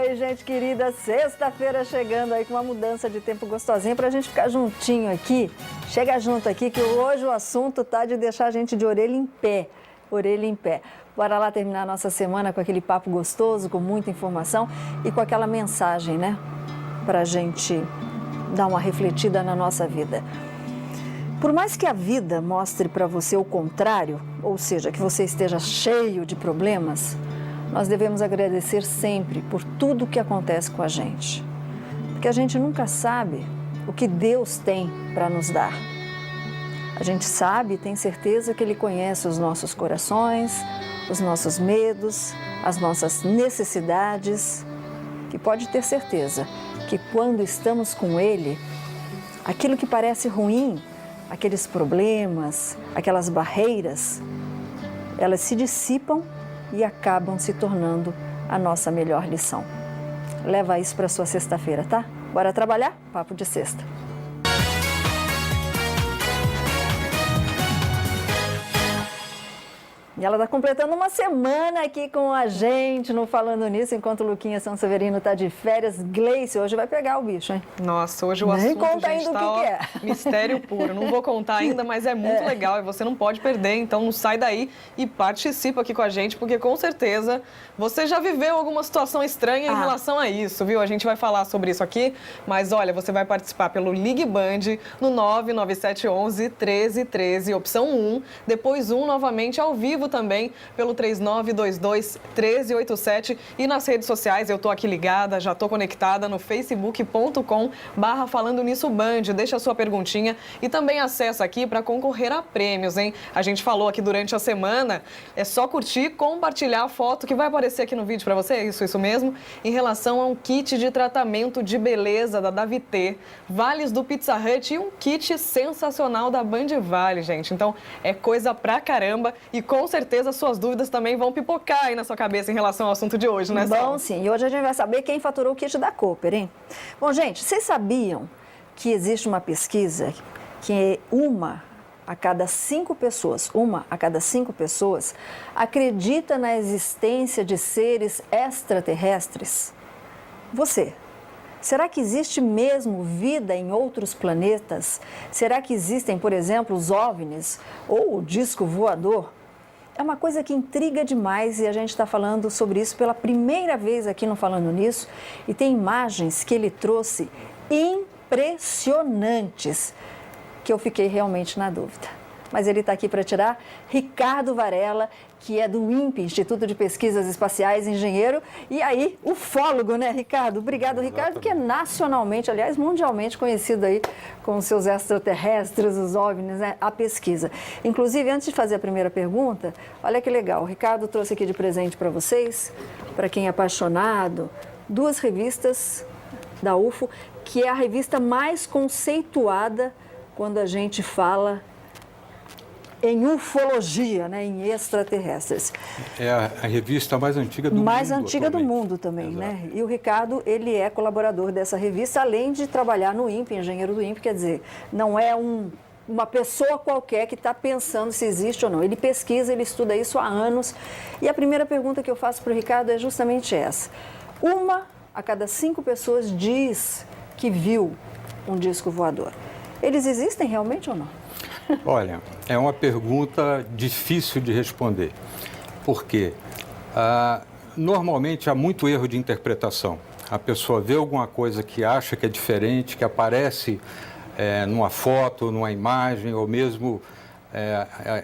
Oi, gente querida, sexta-feira chegando aí com uma mudança de tempo gostosinha pra gente ficar juntinho aqui. Chega junto aqui que hoje o assunto tá de deixar a gente de orelha em pé. Orelha em pé. Bora lá terminar a nossa semana com aquele papo gostoso, com muita informação e com aquela mensagem, né? Pra gente dar uma refletida na nossa vida. Por mais que a vida mostre para você o contrário, ou seja, que você esteja cheio de problemas, nós devemos agradecer sempre por tudo que acontece com a gente. Porque a gente nunca sabe o que Deus tem para nos dar. A gente sabe e tem certeza que Ele conhece os nossos corações, os nossos medos, as nossas necessidades. E pode ter certeza que quando estamos com Ele, aquilo que parece ruim, aqueles problemas, aquelas barreiras, elas se dissipam e acabam se tornando a nossa melhor lição. Leva isso para sua sexta-feira, tá? Bora trabalhar? Papo de sexta. E ela está completando uma semana aqui com a gente no Falando Nisso, enquanto o Luquinha São Severino está de férias. Gleice, hoje vai pegar o bicho, hein? Nossa, hoje o Nem assunto, conta gente, ainda tá, o que é. Mistério puro. Não vou contar ainda, mas é muito legal e você não pode perder. Então, não sai daí e participa aqui com a gente, porque com certeza você já viveu alguma situação estranha em relação a isso, viu? A gente vai falar sobre isso aqui, mas olha, você vai participar pelo Ligue Band no 99711 1313, opção 1, depois 1 novamente ao vivo também, pelo 3922-1387 e nas redes sociais. Eu tô aqui ligada, já tô conectada no facebook.com/Falando Nisso Band. Deixa a sua perguntinha e também acessa aqui para concorrer a prêmios, hein? A gente falou aqui durante a semana, é só curtir, compartilhar a foto que vai aparecer aqui no vídeo para você, isso mesmo, em relação a um kit de tratamento de beleza da Davité, vales do Pizza Hut e um kit sensacional da Band Vale, gente. Então, é coisa pra caramba e com certeza suas dúvidas também vão pipocar aí na sua cabeça em relação ao assunto de hoje, né, Sal? Bom, sim. E hoje a gente vai saber quem faturou o kit da Cooper, hein? Bom, gente, vocês sabiam que existe uma pesquisa que uma a cada 5 pessoas acredita na existência de seres extraterrestres? Você, será que existe mesmo vida em outros planetas? Será que existem, por exemplo, os OVNIs ou o disco voador? É uma coisa que intriga demais e a gente está falando sobre isso pela primeira vez aqui no Falando Nisso. E tem imagens que ele trouxe impressionantes, que eu fiquei realmente na dúvida. Mas ele está aqui para tirar. Ricardo Varela, que é do INPE, Instituto de Pesquisas Espaciais, engenheiro, e aí, ufólogo, né, Ricardo? Obrigado, Ricardo, que é nacionalmente, aliás, mundialmente conhecido aí com os seus extraterrestres, os OVNIs, né, a pesquisa. Inclusive, antes de fazer a primeira pergunta, olha que legal, o Ricardo trouxe aqui de presente para vocês, para quem é apaixonado, 2 revistas da UFO, que é a revista mais conceituada quando a gente fala em ufologia, né, em extraterrestres. É a revista mais antiga do mundo. Mais antiga do mundo também, Exato. né? E o Ricardo, ele é colaborador dessa revista, além de trabalhar no INPE, engenheiro do INPE, quer dizer, não é uma pessoa qualquer que está pensando se existe ou não. Ele pesquisa, ele estuda isso há anos. E a primeira pergunta que eu faço para o Ricardo é justamente essa. 1 a cada 5 pessoas diz que viu um disco voador. Eles existem realmente ou não? Olha, é uma pergunta difícil de responder, porque normalmente há muito erro de interpretação. A pessoa vê alguma coisa que acha que é diferente, que aparece numa foto, numa imagem, ou mesmo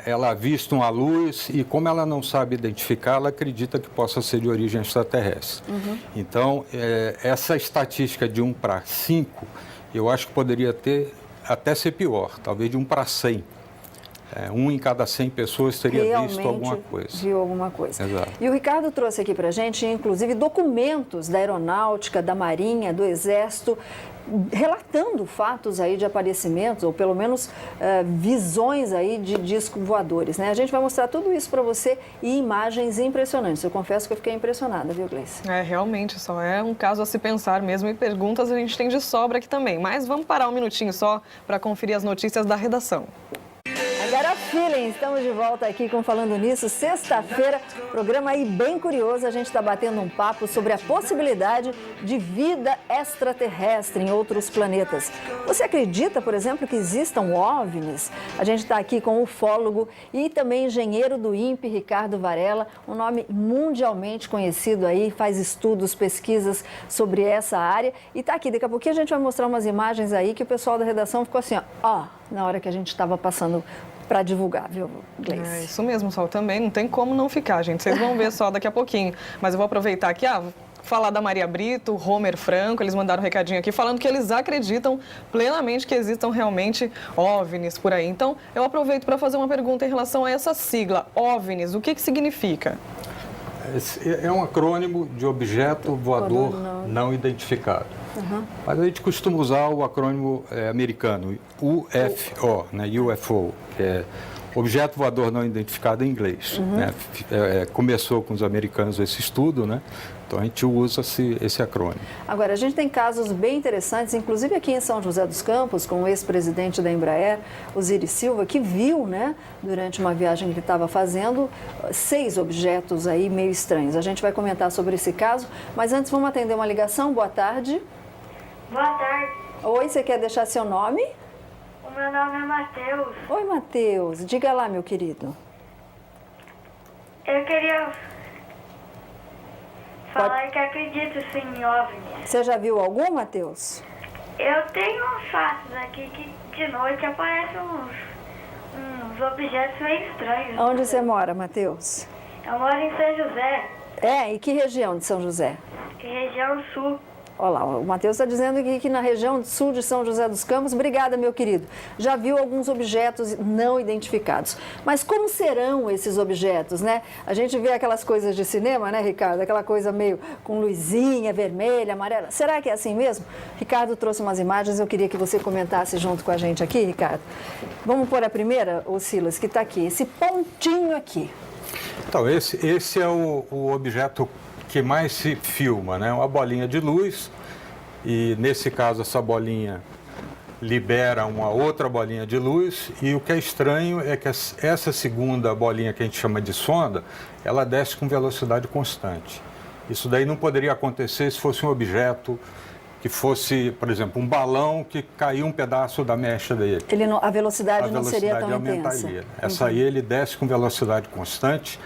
ela avista uma luz e, como ela não sabe identificar, ela acredita que possa ser de origem extraterrestre. Então, essa estatística de 1 para 5, eu acho que poderia até ser pior, talvez de 1 para 100. 1 em cada 100 pessoas teria realmente visto alguma coisa. Viu alguma coisa. Exato. E o Ricardo trouxe aqui para a gente, inclusive, documentos da Aeronáutica, da Marinha, do Exército, relatando fatos aí de aparecimentos, ou pelo menos visões aí de discos voadores, né? A gente vai mostrar tudo isso para você e imagens impressionantes. Eu confesso que eu fiquei impressionada, viu, Gleice? Realmente, só é um caso a se pensar mesmo, e perguntas a gente tem de sobra aqui também. Mas vamos parar um minutinho só para conferir as notícias da redação. Agora a fila Ellen, estamos de volta aqui com Falando Nisso, sexta-feira, programa aí bem curioso, a gente está batendo um papo sobre a possibilidade de vida extraterrestre em outros planetas. Você acredita, por exemplo, que existam OVNIs? A gente está aqui com o ufólogo e também engenheiro do INPE, Ricardo Varela, um nome mundialmente conhecido aí, faz estudos, pesquisas sobre essa área e está aqui. Daqui a pouquinho a gente vai mostrar umas imagens aí que o pessoal da redação ficou assim, ó, na hora que a gente estava passando para divulgar, viu, Gleice? É isso mesmo, Sol, também não tem como não ficar, gente. Vocês vão ver só daqui a pouquinho. Mas eu vou aproveitar aqui, falar da Maria Brito, Homer Franco, eles mandaram um recadinho aqui falando que eles acreditam plenamente que existam realmente OVNIs por aí. Então, eu aproveito para fazer uma pergunta em relação a essa sigla, OVNIs, o que significa? É um acrônimo de objeto voador não identificado. Mas a gente costuma usar o acrônimo americano, UFO, né? UFO, que é Objeto Voador Não Identificado em inglês. Né? Começou com os americanos esse estudo, né? Então a gente usa esse acrônimo. Agora, a gente tem casos bem interessantes, inclusive aqui em São José dos Campos, com o ex-presidente da Embraer, Osiris Silva, que viu, né, durante uma viagem que ele estava fazendo, 6 objetos aí meio estranhos. A gente vai comentar sobre esse caso, mas antes vamos atender uma ligação. Boa tarde. Boa tarde. Oi, você quer deixar seu nome? O meu nome é Matheus. Oi, Matheus. Diga lá, meu querido. Eu queria falar que acredito sim em OVNI. Você já viu algum, Matheus? Eu tenho uns fatos aqui que de noite aparecem uns objetos meio estranhos. Onde você mora, Matheus? Eu moro em São José, E que região de São José? região sul. Olha lá, o Matheus está dizendo que na região sul de São José dos Campos, obrigada, meu querido, já viu alguns objetos não identificados. Mas como serão esses objetos, né? A gente vê aquelas coisas de cinema, né, Ricardo? Aquela coisa meio com luzinha, vermelha, amarela. Será que é assim mesmo? Ricardo trouxe umas imagens, eu queria que você comentasse junto com a gente aqui, Ricardo. Vamos pôr a primeira, ô Silas, que está aqui, esse pontinho aqui. Então, esse é o objeto que mais se filma, né? Uma bolinha de luz e, nesse caso, essa bolinha libera uma outra bolinha de luz e o que é estranho é que essa segunda bolinha que a gente chama de sonda, ela desce com velocidade constante. Isso daí não poderia acontecer se fosse um objeto que fosse, por exemplo, um balão que caiu um pedaço da mecha dele. A velocidade não seria tão intensa. Essa aí ele desce com velocidade constante.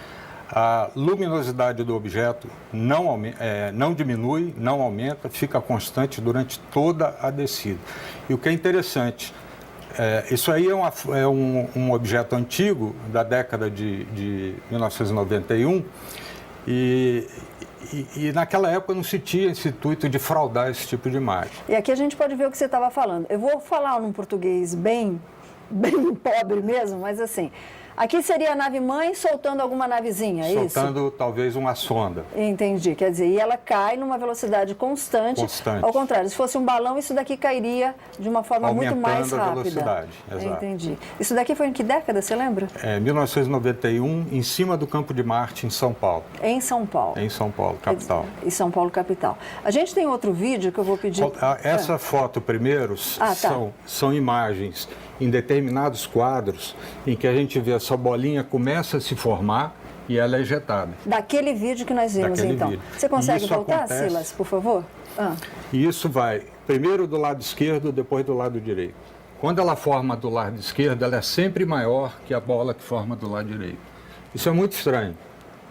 A luminosidade do objeto não diminui, não aumenta, fica constante durante toda a descida. E o que é interessante, isso aí é um objeto antigo, da década de 1991, e naquela época não se tinha esse intuito de fraudar esse tipo de imagem. E aqui a gente pode ver o que você estava falando. Eu vou falar num português bem pobre mesmo, mas assim... Aqui seria a nave-mãe soltando alguma navezinha, é isso? Soltando talvez uma sonda. Entendi, quer dizer, e ela cai numa velocidade constante. Ao contrário, se fosse um balão, isso daqui cairia de uma forma muito mais rápida. Aumentando a velocidade, exato. Entendi. Isso daqui foi em que década, você lembra? 1991, em cima do Campo de Marte, em São Paulo. Em São Paulo. Em São Paulo, capital. Em São Paulo, capital. A gente tem outro vídeo que eu vou pedir... Essa foto primeiro são imagens em determinados quadros em que a gente vê essa bolinha começa a se formar e ela é ejetada. Daquele vídeo que nós vimos, então. Você consegue voltar, Silas, por favor? E isso vai primeiro do lado esquerdo, depois do lado direito. Quando ela forma do lado esquerdo, ela é sempre maior que a bola que forma do lado direito. Isso é muito estranho,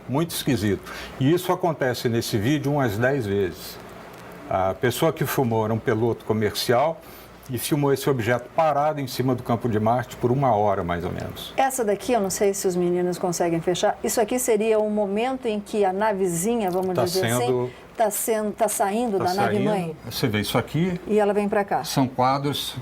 muito esquisito. E isso acontece nesse vídeo umas 10 vezes. A pessoa que filmou era um piloto comercial e filmou esse objeto parado em cima do Campo de Marte por 1 hora, mais ou menos. Essa daqui, eu não sei se os meninos conseguem fechar, isso aqui seria um momento em que a navezinha, vamos dizer assim, está saindo da nave-mãe? Você vê isso aqui... E ela vem para cá. São quadros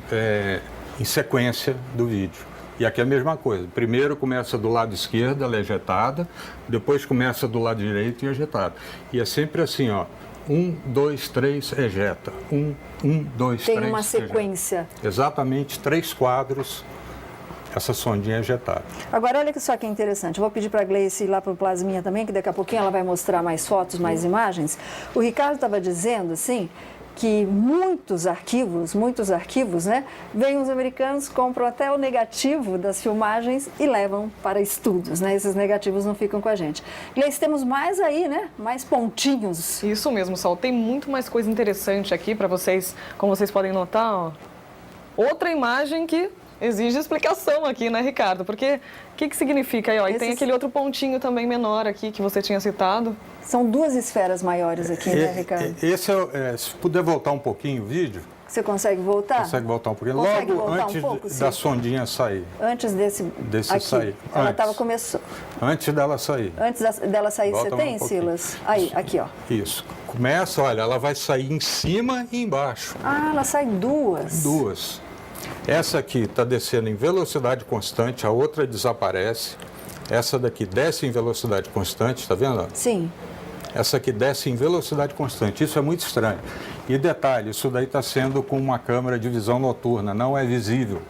em sequência do vídeo. E aqui é a mesma coisa. Primeiro começa do lado esquerdo, ela é ejetada, depois começa do lado direito e é ejetada. E é sempre assim, ó. 1, 2, 3, ejeta. 1, 2, 3, tem uma sequência. Ejeta. Exatamente 3 quadros, essa sondinha ejetada. Agora, olha só que interessante. Eu vou pedir para a Gleice ir lá para o Plasminha também, que daqui a pouquinho ela vai mostrar mais fotos, mais imagens. O Ricardo estava dizendo, assim, que muitos arquivos, né? Vêm os americanos, compram até o negativo das filmagens e levam para estudos, né? Esses negativos não ficam com a gente. Gleice, temos mais aí, né? Mais pontinhos. Isso mesmo, Sol. Tem muito mais coisa interessante aqui para vocês, como vocês podem notar, ó. Outra imagem que exige explicação aqui, né, Ricardo? Porque o que significa aí, ó? E tem aquele outro pontinho também menor aqui que você tinha citado. São duas esferas maiores aqui, né, Ricardo? Esse se puder voltar um pouquinho o vídeo. Você consegue voltar? Consegue voltar um pouquinho. Consegue Logo antes um pouco, da sondinha sair. Antes desse aqui. Sair. Ela estava começando. Antes dela sair. Antes dela sair, Volta você tem, Silas? Aí, aqui, ó. Isso. Começa, olha, ela vai sair em cima e embaixo. Ah, ela sai duas. Duas. Essa aqui está descendo em velocidade constante, a outra desaparece. Essa daqui desce em velocidade constante, está vendo? Sim. Essa aqui desce em velocidade constante. Isso é muito estranho. E detalhe, isso daí está sendo com uma câmera de visão noturna, não é visível.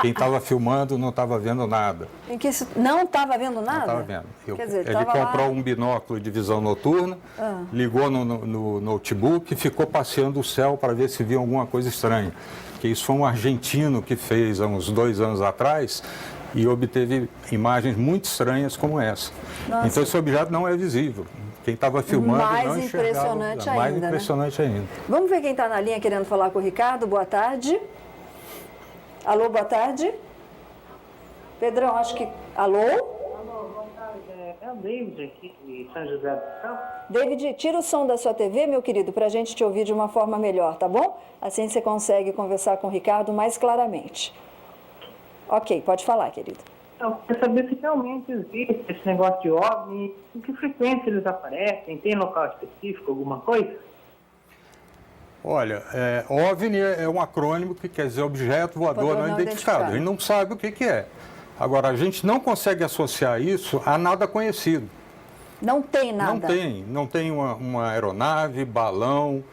Quem estava filmando não estava vendo nada. Em que não estava vendo nada? Não estava vendo. Quer dizer, ele comprou um binóculo de visão noturna, ligou no notebook e ficou passeando o céu para ver se via alguma coisa estranha. Que isso foi um argentino que fez há uns 2 anos atrás e obteve imagens muito estranhas como essa. Nossa. Então esse objeto não é visível. Quem estava filmando não enxergava. Mais impressionante ainda. Vamos ver quem está na linha querendo falar com o Ricardo. Boa tarde. Alô, boa tarde. Pedrão, acho que... Alô? Alô, boa tarde. É o David aqui de São José do Campo. David, tira o som da sua TV, meu querido, para a gente te ouvir de uma forma melhor, tá bom? Assim você consegue conversar com o Ricardo mais claramente. Ok, pode falar, querido. Eu quero saber se realmente existe esse negócio de OVNI, em que frequência eles aparecem, tem local específico, alguma coisa? Olha, OVNI é um acrônimo que quer dizer objeto voador não identificado. A gente não sabe o que é. Agora, a gente não consegue associar isso a nada conhecido. Não tem nada? Não tem uma aeronave, balão,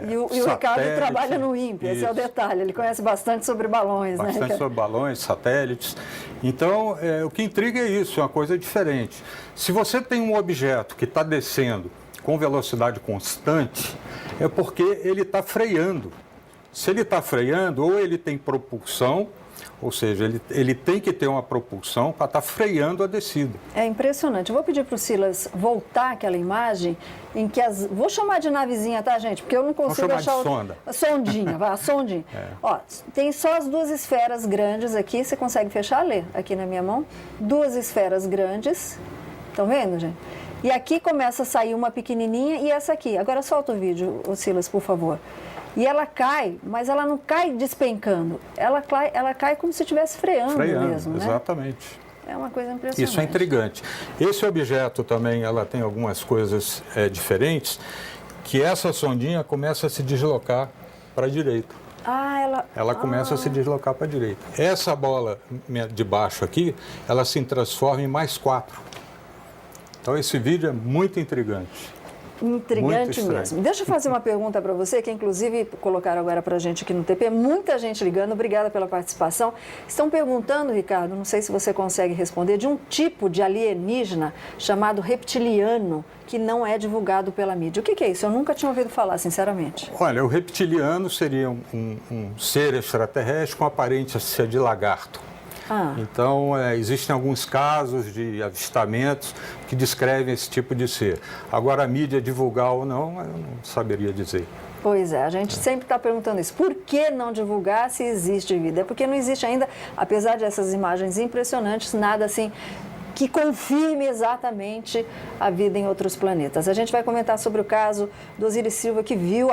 E o Ricardo trabalha no INPE, esse é o detalhe, ele conhece bastante sobre balões, né? Bastante sobre balões, satélites. Então, o que intriga é isso, é uma coisa diferente. Se você tem um objeto que está descendo com velocidade constante, é porque ele está freando. Se ele está freando, ou ele tem propulsão, ou seja, ele tem que ter uma propulsão para estar freando a descida. É impressionante. Eu vou pedir para o Silas voltar aquela imagem em que vou chamar de navezinha, tá, gente? Porque eu não consigo achar... De sonda. A sondinha, a sondinha. Ó, tem só as duas esferas grandes aqui. Você consegue fechar, Lê, aqui na minha mão? Duas esferas grandes. Estão vendo, gente? E aqui começa a sair uma pequenininha e essa aqui. Agora solta o vídeo, Silas, por favor. E ela cai, mas ela não cai despencando. Ela cai como se estivesse freando mesmo, né? Exatamente. É uma coisa impressionante. Isso é intrigante. Esse objeto também, ela tem algumas coisas diferentes, que essa sondinha começa a se deslocar para a direita. Ela começa a se deslocar para a direita. Essa bola de baixo aqui, ela se transforma em mais 4. Então, esse vídeo é muito intrigante. Intrigante mesmo. Deixa eu fazer uma pergunta para você, que inclusive colocaram agora para a gente aqui no TP, muita gente ligando, obrigada pela participação. Estão perguntando, Ricardo, não sei se você consegue responder, de um tipo de alienígena chamado reptiliano, que não é divulgado pela mídia. O que é isso? Eu nunca tinha ouvido falar, sinceramente. Olha, o reptiliano seria um ser extraterrestre com aparência de lagarto. Então, existem alguns casos de avistamentos que descrevem esse tipo de ser. Agora, a mídia divulgar ou não, eu não saberia dizer. Pois é, a gente sempre está perguntando isso. Por que não divulgar se existe vida? É porque não existe ainda, apesar dessas imagens impressionantes, nada assim que confirme exatamente a vida em outros planetas. A gente vai comentar sobre o caso do Osiris Silva, que viu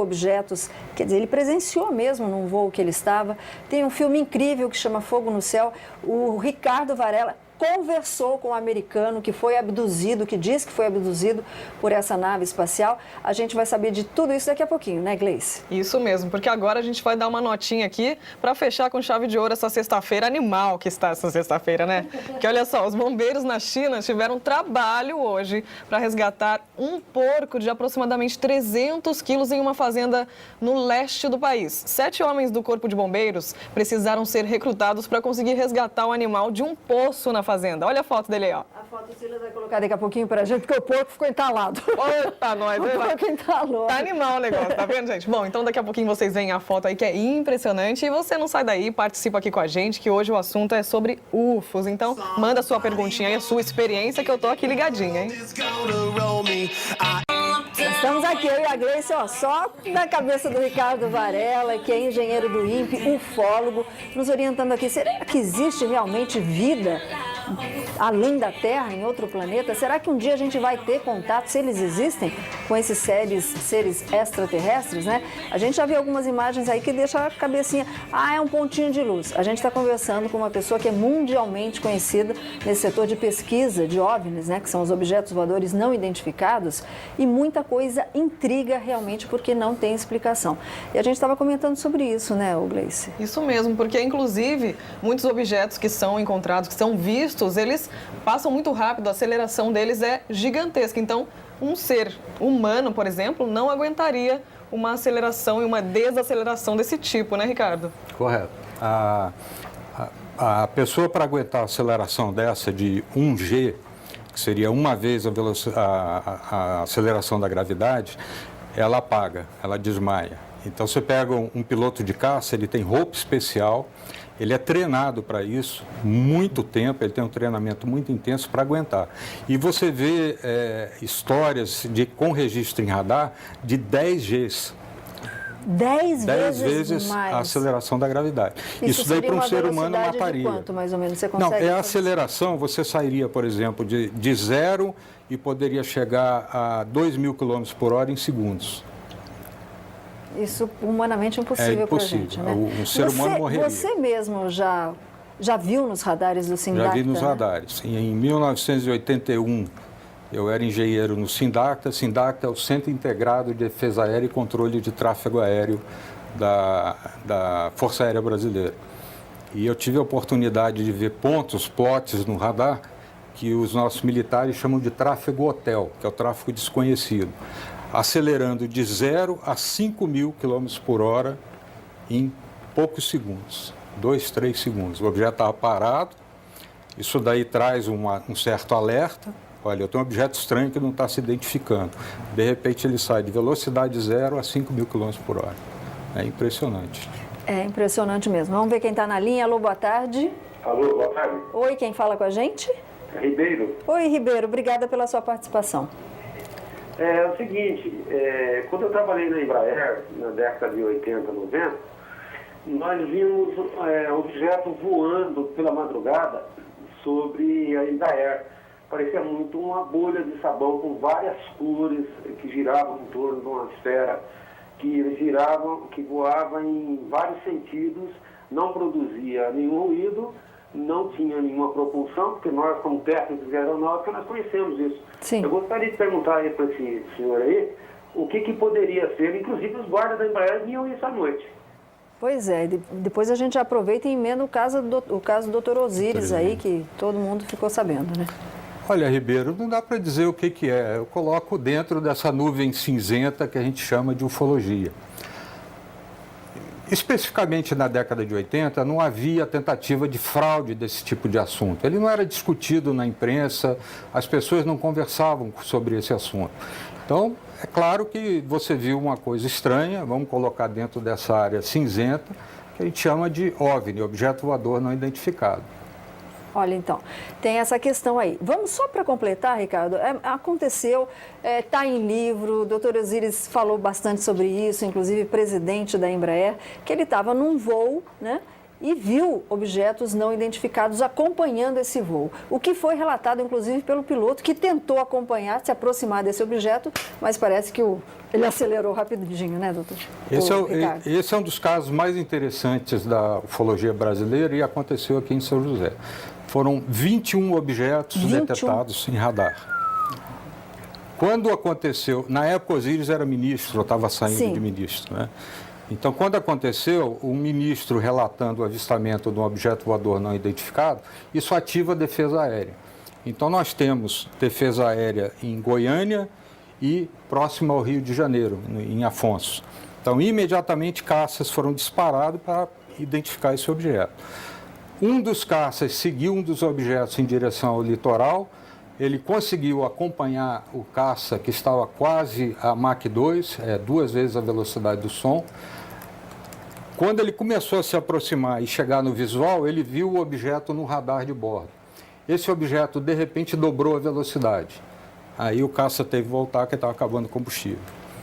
objetos, quer dizer, ele presenciou mesmo num voo que ele estava. Tem um filme incrível que chama Fogo no Céu. O Ricardo Varela conversou com um americano que foi abduzido, que diz que foi abduzido por essa nave espacial. A gente vai saber de tudo isso daqui a pouquinho, né, Gleice? Isso mesmo, porque agora a gente vai dar uma notinha aqui para fechar com chave de ouro essa sexta-feira animal que está essa sexta-feira, né? Que olha só, os bombeiros na China tiveram trabalho hoje para resgatar um porco de aproximadamente 300 quilos em uma fazenda no leste do país. 7 homens do Corpo de Bombeiros precisaram ser recrutados para conseguir resgatar o animal de um poço na fazenda. Olha a foto dele aí, ó. A foto o Silas vai colocar daqui a pouquinho pra gente, porque o porco ficou entalado. Eita, nós. O porco entalou. Tá animal o negócio, tá vendo, gente? Bom, então daqui a pouquinho vocês veem a foto aí que é impressionante. E você não sai daí, participa aqui com a gente, que hoje o assunto é sobre UFOs. Então, manda sua perguntinha aí, a sua experiência, que eu tô aqui ligadinha, hein? Estamos aqui, eu e a Gleice, ó, só na cabeça do Ricardo Varela, que é engenheiro do INPE, ufólogo, nos orientando aqui. Será que existe realmente vida além da Terra, em outro planeta? Será que um dia a gente vai ter contato, se eles existem, com esses seres extraterrestres, né? A gente já viu algumas imagens aí que deixam a cabecinha, é um pontinho de luz. A gente está conversando com uma pessoa que é mundialmente conhecida nesse setor de pesquisa de OVNIs, né? Que são os objetos voadores não identificados, e muita coisa intriga realmente porque não tem explicação. E a gente estava comentando sobre isso, né, Gleice? Isso mesmo, porque inclusive muitos objetos que são encontrados, que são vistos, eles passam muito rápido, a aceleração deles é gigantesca. Então, um ser humano, por exemplo, não aguentaria uma aceleração e uma desaceleração desse tipo, né, Ricardo? Correto. A pessoa, para aguentar a aceleração dessa de 1G, que seria uma vez a aceleração da gravidade, ela apaga, ela desmaia. Então, você pega um piloto de caça, ele tem roupa especial, ele é treinado para isso, muito tempo, ele tem um treinamento muito intenso para aguentar. E você vê histórias com registro em radar de 10 Gs. 10 vezes mais. a aceleração da gravidade. Isso daí para um ser humano mataria. De quanto, mais ou menos, você consegue? Não, a aceleração, você sairia, por exemplo, de 0 e poderia chegar a 2.000 km por hora em segundos. Isso humanamente impossível para a gente, né? Um ser humano morreria. Você mesmo já viu nos radares do Sindacta? Já vi nos radares. Em 1981, eu era engenheiro no Sindacta. Sindacta é o Centro Integrado de Defesa Aérea e Controle de Tráfego Aéreo da Força Aérea Brasileira. E eu tive a oportunidade de ver plots no radar, que os nossos militares chamam de tráfego hotel, que é o tráfego desconhecido, acelerando de 0 a 5.000 km por hora em poucos segundos, 2, 3 segundos. O objeto estava parado, isso daí traz um certo alerta. Olha, eu tenho um objeto estranho que não está se identificando. De repente ele sai de velocidade 0 a 5.000 km por hora. É impressionante. É impressionante mesmo. Vamos ver quem está na linha. Alô, boa tarde. Alô, boa tarde. Oi, quem fala com a gente? Ribeiro. Oi, Ribeiro. Obrigada pela sua participação. É o seguinte, quando eu trabalhei na Embraer, na década de 80, 90, nós vimos objetos voando pela madrugada sobre a Embraer. Parecia muito uma bolha de sabão com várias cores que giravam em torno de uma esfera, que voava em vários sentidos, não produzia nenhum ruído, não tinha nenhuma propulsão, porque nós, como técnicos de aeronáutica, nós conhecemos isso. Sim. Eu gostaria de perguntar aí para esse senhor aí, o que poderia ser, inclusive os guardas da Embraer viam isso à noite. Pois é, depois a gente aproveita e emenda o caso do Dr. Osíris aí, que todo mundo ficou sabendo, né? Olha, Ribeiro, não dá para dizer o que é. Eu coloco dentro dessa nuvem cinzenta que a gente chama de ufologia. Especificamente na década de 80, não havia tentativa de fraude desse tipo de assunto. Ele não era discutido na imprensa, as pessoas não conversavam sobre esse assunto. Então, é claro que você viu uma coisa estranha, vamos colocar dentro dessa área cinzenta, que a gente chama de OVNI, objeto voador não identificado. Olha, então, tem essa questão aí. Vamos só para completar, Ricardo, aconteceu, está em livro, o doutor Osíris falou bastante sobre isso, inclusive presidente da Embraer, que ele estava num voo, né, e viu objetos não identificados acompanhando esse voo. O que foi relatado, inclusive, pelo piloto, que tentou acompanhar, se aproximar desse objeto, mas parece que ele acelerou rapidinho, né, doutor? Esse é um dos casos mais interessantes da ufologia brasileira e aconteceu aqui em São José. Foram 21 objetos detectados em radar. Quando aconteceu, na época Osíris era ministro, eu estava saindo de ministro, né? Então, quando aconteceu, um ministro relatando o avistamento de um objeto voador não identificado, isso ativa a defesa aérea. Então, nós temos defesa aérea em Goiânia e próximo ao Rio de Janeiro, em Afonso. Então, imediatamente, caças foram disparados para identificar esse objeto. Um dos caças seguiu um dos objetos em direção ao litoral. Ele conseguiu acompanhar o caça que estava quase a Mach 2, 2 vezes a velocidade do som. Quando ele começou a se aproximar e chegar no visual, ele viu o objeto no radar de bordo. Esse objeto, de repente, dobrou a velocidade. Aí o caça teve que voltar, porque estava acabando o combustível.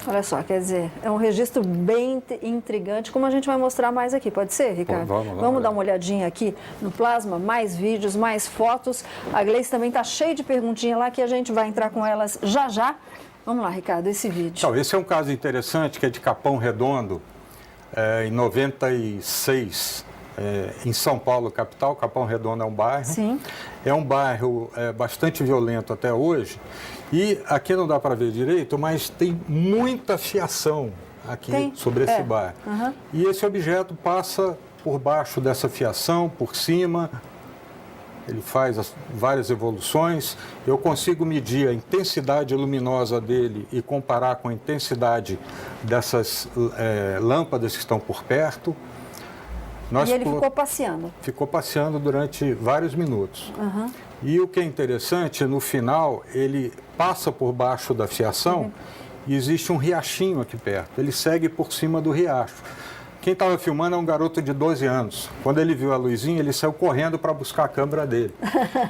Olha só, quer dizer, é um registro bem intrigante, como a gente vai mostrar mais aqui. Pode ser, Ricardo? Vamos dar uma olhadinha aqui no plasma, mais vídeos, mais fotos. A Gleice também está cheia de perguntinhas lá que a gente vai entrar com elas já já. Vamos lá, Ricardo, esse vídeo. Então, esse é um caso interessante, que é de Capão Redondo, em 96, em São Paulo, capital. Capão Redondo é um bairro. Sim. É um bairro bastante violento até hoje. E aqui não dá para ver direito, mas tem muita fiação aqui sobre esse bairro. Uhum. E esse objeto passa por baixo dessa fiação, por cima. Ele faz várias evoluções. Eu consigo medir a intensidade luminosa dele e comparar com a intensidade dessas lâmpadas que estão por perto. E ele ficou passeando? Ficou passeando durante vários minutos. Uhum. E o que é interessante, no final, ele passa por baixo da fiação e existe um riachinho aqui perto. Ele segue por cima do riacho. Quem estava filmando é um garoto de 12 anos. Quando ele viu a luzinha, ele saiu correndo para buscar a câmera dele.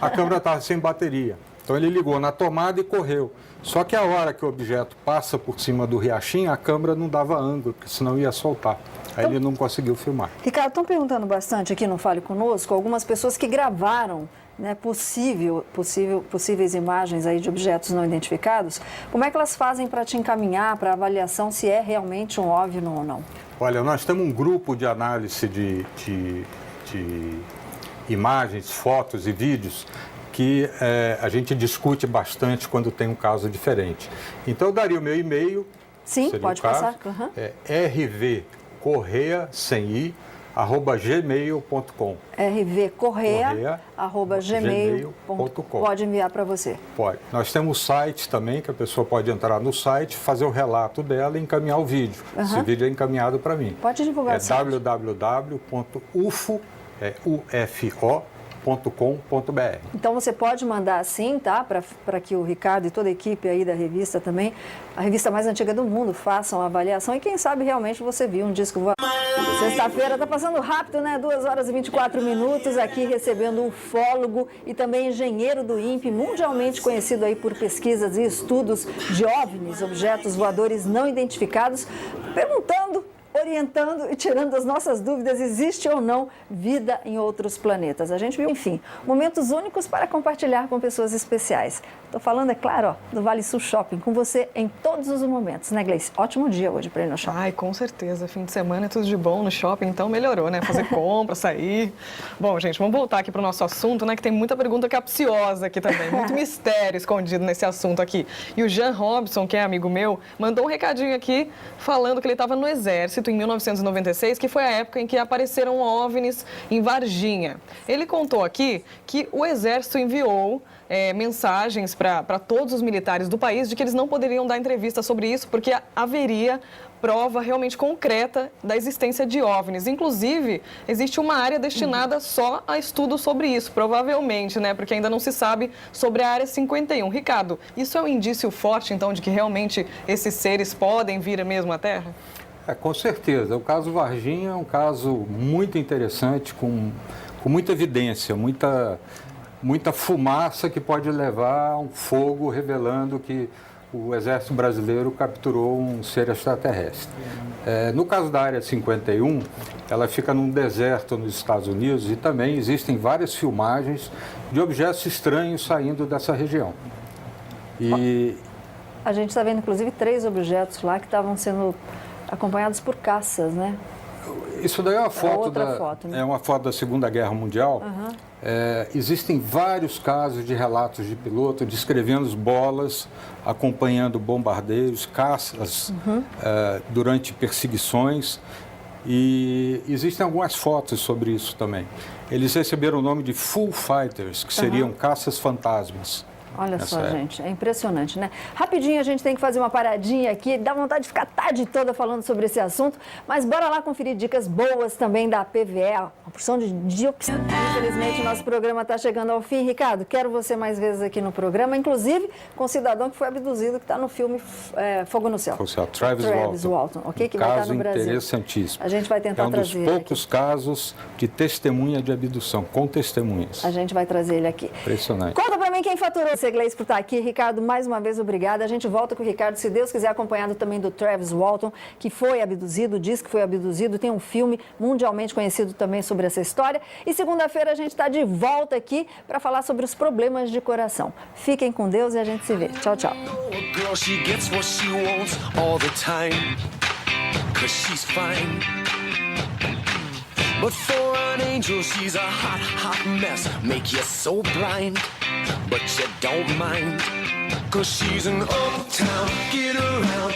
A câmera estava sem bateria. Então ele ligou na tomada e correu. Só que a hora que o objeto passa por cima do riachinho, a câmera não dava ângulo, porque senão ia soltar. Aí ele não conseguiu filmar. Ricardo, estão perguntando bastante aqui no Fale Conosco, algumas pessoas que gravaram, né, possíveis imagens aí de objetos não identificados. Como é que elas fazem para te encaminhar para avaliação se é realmente um OVNI ou não? Olha, nós temos um grupo de análise de imagens, fotos e vídeos que a gente discute bastante quando tem um caso diferente. Então, eu daria o meu e-mail. Sim, pode passar. Uhum. rvcorreia, sem i, @gmail.com. rvcorreia@gmail.com. Pode enviar para você. Pode. Nós temos site também, que a pessoa pode entrar no site, fazer o relato dela e encaminhar o vídeo. Uhum. Esse vídeo é encaminhado para mim. Pode divulgar o site. www.ufo.com.br. Então você pode mandar assim, tá? Para que o Ricardo e toda a equipe aí da revista também, a revista mais antiga do mundo, façam a avaliação e quem sabe realmente você viu um disco voador. Sexta-feira tá passando rápido, né? 2 horas e 24 minutos aqui recebendo um ufólogo e também engenheiro do INPE, mundialmente conhecido aí por pesquisas e estudos de OVNIs, objetos voadores não identificados, perguntando, orientando e tirando as nossas dúvidas, existe ou não vida em outros planetas. A gente viu, enfim, momentos únicos para compartilhar com pessoas especiais. Estou falando, é claro, ó, do Vale Sul Shopping, com você em todos os momentos, né, Gleice? Ótimo dia hoje para ir no shopping. Ai, com certeza. Fim de semana é tudo de bom no shopping, então melhorou, né? Fazer compra, sair. Bom, gente, vamos voltar aqui para o nosso assunto, né? Que tem muita pergunta capciosa aqui também, muito mistério escondido nesse assunto aqui. E o Jean Robson, que é amigo meu, mandou um recadinho aqui falando que ele estava no Exército em 1996, que foi a época em que apareceram OVNIs em Varginha. Ele contou aqui que o Exército enviou mensagens para todos os militares do país de que eles não poderiam dar entrevista sobre isso porque haveria prova realmente concreta da existência de OVNIs. Inclusive, existe uma área destinada só a estudo sobre isso, provavelmente, né? Porque ainda não se sabe sobre a Área 51. Ricardo, isso é um indício forte, então, de que realmente esses seres podem vir mesmo à Terra? Com certeza. O caso Varginha é um caso muito interessante, com muita evidência, muita fumaça que pode levar a um fogo revelando que o Exército Brasileiro capturou um ser extraterrestre. No caso da Área 51, ela fica num deserto nos Estados Unidos e também existem várias filmagens de objetos estranhos saindo dessa região. E a gente está vendo, inclusive, 3 objetos lá que estavam sendo acompanhados por caças, né? Isso daí é uma foto, né? É uma foto da Segunda Guerra Mundial. Uhum. Existem vários casos de relatos de piloto descrevendo bolas, acompanhando bombardeiros, caças durante perseguições. E existem algumas fotos sobre isso também. Eles receberam o nome de Full Fighters, que seriam caças fantasmas. Olha só, gente, é impressionante, né? Rapidinho a gente tem que fazer uma paradinha aqui, dá vontade de ficar a tarde toda falando sobre esse assunto, mas bora lá conferir dicas boas também da PVE. uma porção de dioxina. Infelizmente, o nosso programa está chegando ao fim. Ricardo, quero você mais vezes aqui no programa, inclusive com o cidadão que foi abduzido, que está no filme Fogo no Céu. Travis Walton, ok? Que vai estar no Brasil. Interessantíssimo. A gente vai tentar trazer É um dos poucos casos de testemunha de abdução, com testemunhas. A gente vai trazer ele aqui. Impressionante. Conta pra mim quem faturou esse Gleice por estar aqui. Ricardo, mais uma vez, obrigada. A gente volta com o Ricardo, se Deus quiser, acompanhado também do Travis Walton, que foi abduzido, diz que foi abduzido. Tem um filme mundialmente conhecido também sobre essa história. E segunda-feira a gente está de volta aqui para falar sobre os problemas de coração. Fiquem com Deus e a gente se vê. Tchau, tchau. But for an angel, she's a hot, hot mess. Make you so blind, but you don't mind. 'Cause she's an uptown, get around,